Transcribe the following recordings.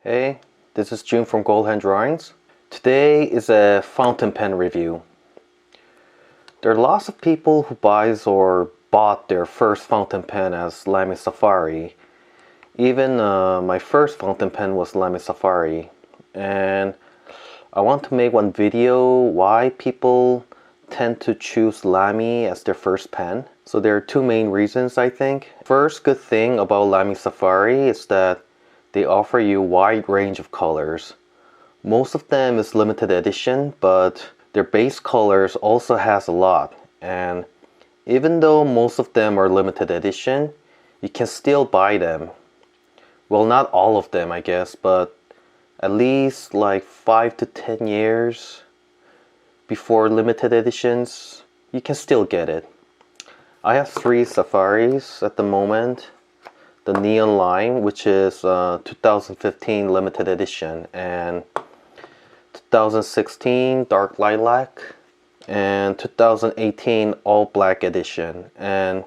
Hey, this is June from Goldhand Drawings. Today is a fountain pen review. There are lots of people who buys or bought their first fountain pen as Lamy Safari. Even my first fountain pen was Lamy Safari. And I want to make one video why people tend to choose Lamy as their first pen. So there are two main reasons, I think. First good thing about Lamy Safari is that they offer you a wide range of colors. Most of them is limited edition, but their base colors also has a lot. And even though most of them are limited edition, you can still buy them. Well, not all of them, I guess, but at least like 5 to 10 years before limited editions, you can still get it. I have 3 Safaris at the moment. The Neon Lime, which is 2015 limited edition, and 2016 Dark Lilac, and 2018 All Black edition. And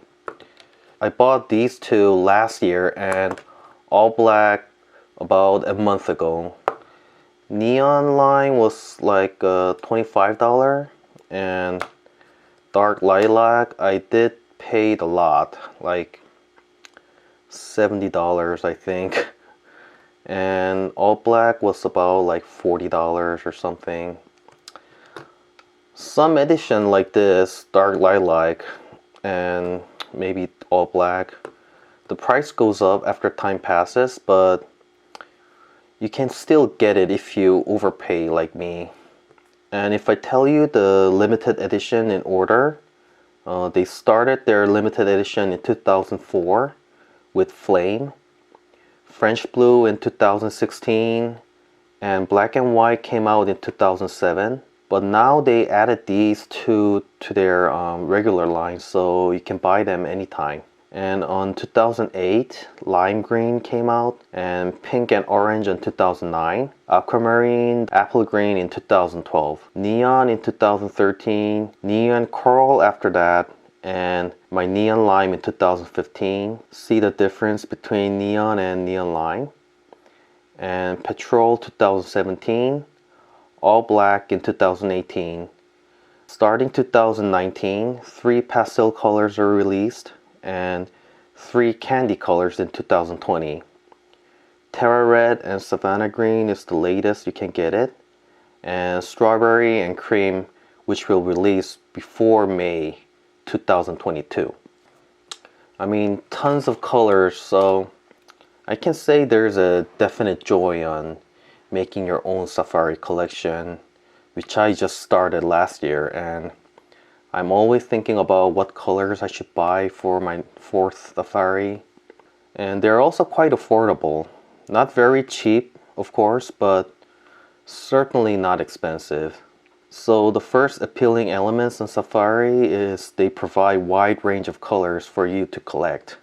I bought these two last year and All Black about a month ago. Neon Lime was like $25, and Dark Lilac I did pay a lot, like $70 I think, and All Black was about like $40 or something. Some edition like this, Dark Lilac and maybe All Black, the price goes up after time passes, but you can still get it if you overpay like me. And if I tell you the limited edition in order, they started their limited edition in 2004 with Flame, French Blue in 2016, and Black and White came out in 2007. But now they added these two to their regular line, so you can buy them anytime. And on 2008, Lime Green came out, and Pink and Orange in 2009, Aquamarine, Apple Green in 2012, Neon in 2013, Neon Coral after that, and my Neon Lime in 2015. See the difference between Neon and Neon Lime. And Petrol 2017, All Black in 2018. Starting 2019, 3 pastel colors are released and 3 candy colors in 2020. Terra Red and Savannah Green is the latest you can get it, and Strawberry and Cream, which will release before May 2022. I mean, tons of colors, so I can say there's a definite joy on making your own Safari collection, which I just started last year, and I'm always thinking about what colors I should buy for my 4th Safari. And they're also quite affordable. Not very cheap, of course, but certainly not expensive. So the first appealing elements in Safari is they provide wide range of colors for you to collect.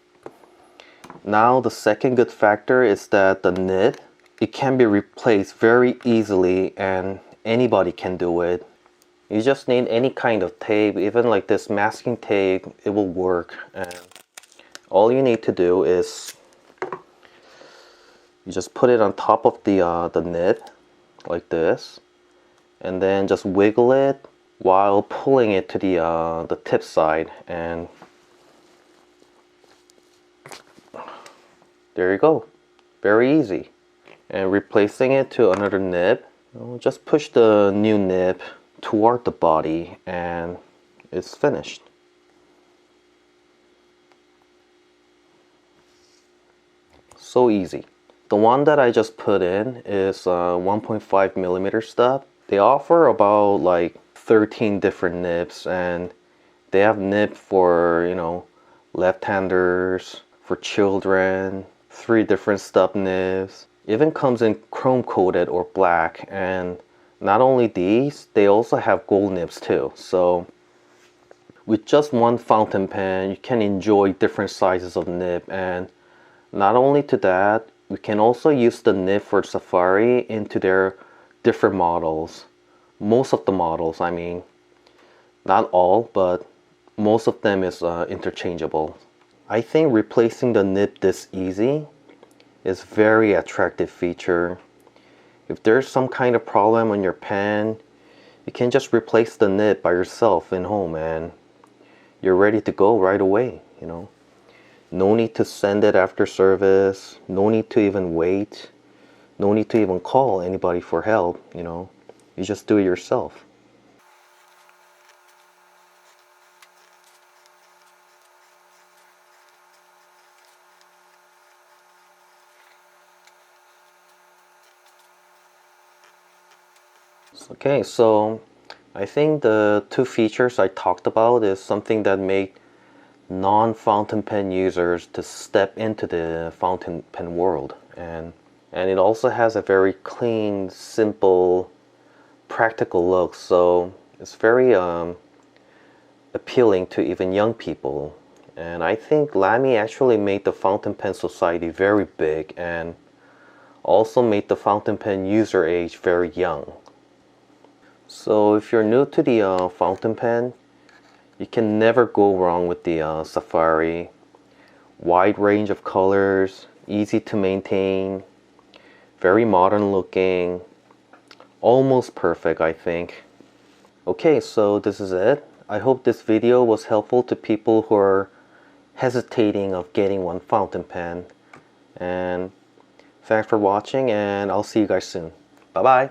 Now the second good factor is that the nib, it can be replaced very easily and anybody can do it. You just need any kind of tape, even like this masking tape, it will work. And all you need to do is you just put it on top of the nib like this, and then just wiggle it while pulling it to the tip side, and there you go. Very easy. And replacing it to another nib, just push the new nib toward the body and it's finished. So easy. The one that I just put in is 1.5 millimeter stub. They offer about like 13 different nibs, and they have nib for, you know, left-handers, for children, 3 different stub nibs. Even comes in chrome coated or black, and not only these, they also have gold nibs too. So with just one fountain pen, you can enjoy different sizes of nib, and not only to that, we can also use the nib for Safari into their different models. Most of the models, I mean, not all, but most of them is interchangeable. I think replacing the nib this easy is very attractive feature. If there's some kind of problem on your pen, you can just replace the nib by yourself in home and you're ready to go right away, you know. No need to send it after service, no need to even wait, no need to even call anybody for help, you know. You just do it yourself. Okay, so I think the two features I talked about is something that make non-fountain pen users to step into the fountain pen world, and it also has a very clean, simple, practical look, so it's very appealing to even young people. And I think Lamy actually made the fountain pen society very big and also made the fountain pen user age very young. So if you're new to the fountain pen, you can never go wrong with the Safari. Wide range of colors, easy to maintain, very modern looking, almost perfect, I think. Okay, so this is it. I hope this video was helpful to people who are hesitating of getting one fountain pen. And thanks for watching, and I'll see you guys soon. Bye bye.